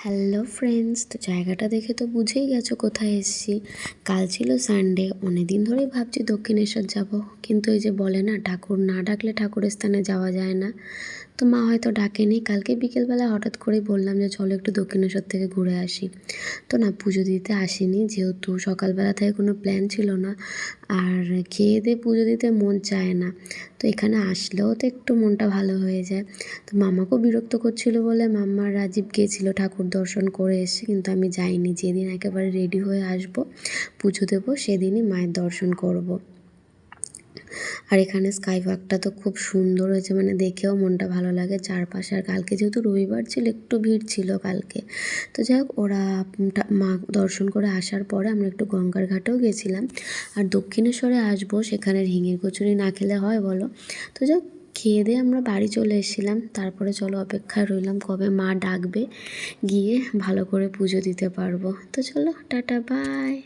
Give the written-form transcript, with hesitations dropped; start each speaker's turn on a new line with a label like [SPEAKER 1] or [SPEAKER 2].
[SPEAKER 1] Hello friends, তো জায়গাটা দেখে তো বুঝেই গেছো কোথায় এসেছি। কাল ছিল সানডে, অনেকদিন ধরেই ভাবছি দক্ষিণেশ্বর যাব, কিন্তু এই যে বলে না, ঠাকুর না ডাকলে ঠাকুরের স্থানে যাওয়া যায় না। তো মা হয়তো ডাকেনি, কালকে বিকেলবেলা হঠাৎ করেই বললাম যে চলো একটু দক্ষিণেশ্বর থেকে ঘুরে আসি। তো না, পুজো দিতে আসিনি, যেহেতু সকালবেলা থেকে কোনো প্ল্যান ছিল না, আর খেয়ে দিয়ে পুজো দিতে মন চায় না। তো এখানে আসলেও তো একটু মনটা ভালো হয়ে যায়। তো মামাকেও বিরক্ত করছিল বলে মাম্মা রাজীব গিয়েছিল, ঠাকুর দর্শন করে এসে, কিন্তু আমি যাইনি। যেদিন একেবারে রেডি হয়ে আসবো, পুজো দেবো, সেদিনই মায়ের দর্শন করব। আর এখানে স্কাই ওয়াকটা তো খুব সুন্দর হয়েছে, মানে দেখেও মনটা ভালো লাগে চারপাশে। আর কালকে যেহেতু রবিবার ছিল, একটু ভিড় ছিল কালকে। তো যাই হোক, ওরা মা দর্শন করে আসার পরে আমরা একটু গঙ্গার ঘাটেও গেছিলাম। আর দক্ষিণেশ্বরে আসবো, সেখানে রিঙের কচুরি না খেলে হয় বলো? তো যাই হোক, খেয়ে দিয়ে আমরা বাড়ি চলে এসেছিলাম। তারপরে চলো অপেক্ষায় রইলাম কবে মা ডাকবে, গিয়ে ভালো করে পুজো দিতে পারবো। তো চলো, টাটা, বাই।